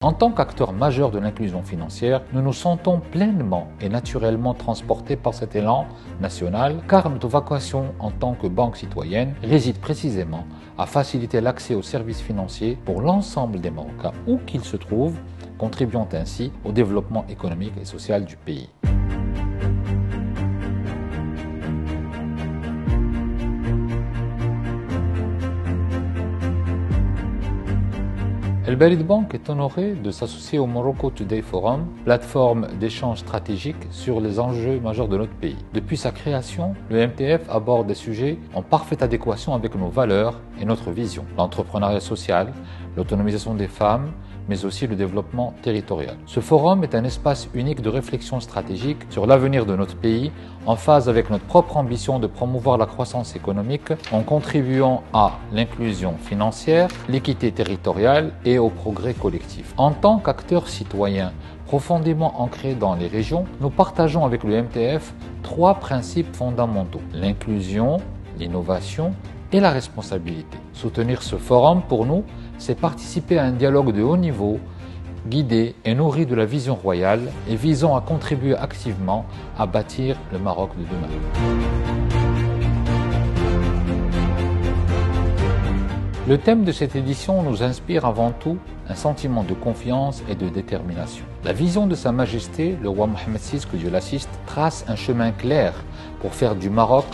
En tant qu'acteur majeur de l'inclusion financière, nous nous sentons pleinement et naturellement transportés par cet élan national car notre vocation en tant que banque citoyenne réside précisément à faciliter l'accès aux services financiers pour l'ensemble des Marocains où qu'ils se trouvent, contribuant ainsi au développement économique et social du pays. El Balid Bank est honoré de s'associer au Morocco Today Forum, plateforme d'échange stratégique sur les enjeux majeurs de notre pays. Depuis sa création, le MTF aborde des sujets en parfaite adéquation avec nos valeurs et notre vision. L'entrepreneuriat social, l'autonomisation des femmes, mais aussi le développement territorial. Ce forum est un espace unique de réflexion stratégique sur l'avenir de notre pays, en phase avec notre propre ambition de promouvoir la croissance économique en contribuant à l'inclusion financière, l'équité territoriale et au progrès collectif. En tant qu'acteurs citoyens profondément ancrés dans les régions, nous partageons avec le MTF 3 principes fondamentaux: l'inclusion, l'innovation et la responsabilité. Soutenir ce forum, pour nous, c'est participer à un dialogue de haut niveau, guidé et nourri de la vision royale et visant à contribuer activement à bâtir le Maroc de demain. Le thème de cette édition nous inspire avant tout un sentiment de confiance et de détermination. La vision de Sa Majesté, le roi Mohammed VI, que Dieu l'assiste, trace un chemin clair pour faire du Maroc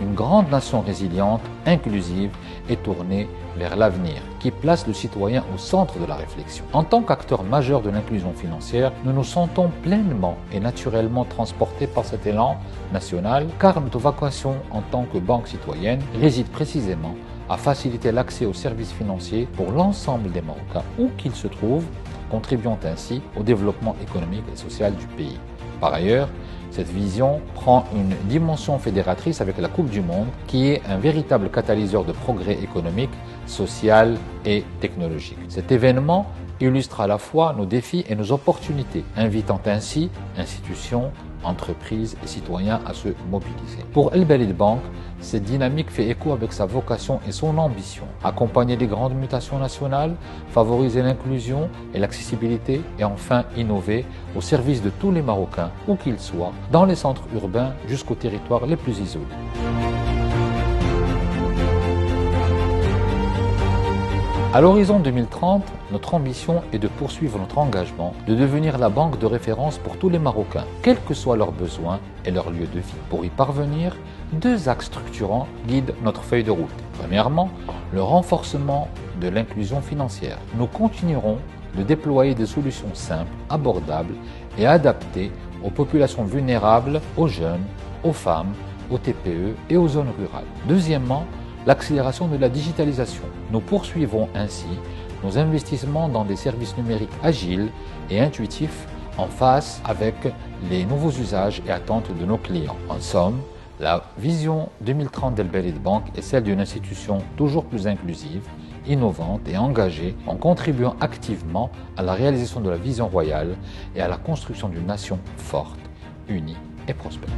une grande nation résiliente, inclusive et tournée vers l'avenir, qui place le citoyen au centre de la réflexion. En tant qu'acteur majeur de l'inclusion financière, nous nous sentons pleinement et naturellement transportés par cet élan national, car notre vocation en tant que banque citoyenne réside précisément à faciliter l'accès aux services financiers pour l'ensemble des Marocains où qu'ils se trouvent, contribuant ainsi au développement économique et social du pays. Par ailleurs, cette vision prend une dimension fédératrice avec la Coupe du Monde, qui est un véritable catalyseur de progrès économique, social et technologique. Cet événement illustre à la fois nos défis et nos opportunités, invitant ainsi institutions, entreprises et citoyens à se mobiliser. Pour El Balid Bank, cette dynamique fait écho avec sa vocation et son ambition: accompagner les grandes mutations nationales, favoriser l'inclusion et l'accessibilité et enfin innover au service de tous les Marocains, où qu'ils soient, dans les centres urbains jusqu'aux territoires les plus isolés. À l'horizon 2030, notre ambition est de poursuivre notre engagement de devenir la banque de référence pour tous les Marocains, quels que soient leurs besoins et leur lieu de vie. Pour y parvenir, 2 axes structurants guident notre feuille de route. Premièrement, le renforcement de l'inclusion financière. Nous continuerons de déployer des solutions simples, abordables et adaptées aux populations vulnérables, aux jeunes, aux femmes, aux TPE et aux zones rurales. Deuxièmement, l'accélération de la digitalisation. Nous poursuivrons ainsi nos investissements dans des services numériques agiles et intuitifs en phase avec les nouveaux usages et attentes de nos clients. En somme, la vision 2030 d'El Balid Bank est celle d'une institution toujours plus inclusive, innovante et engagée en contribuant activement à la réalisation de la vision royale et à la construction d'une nation forte, unie et prospère.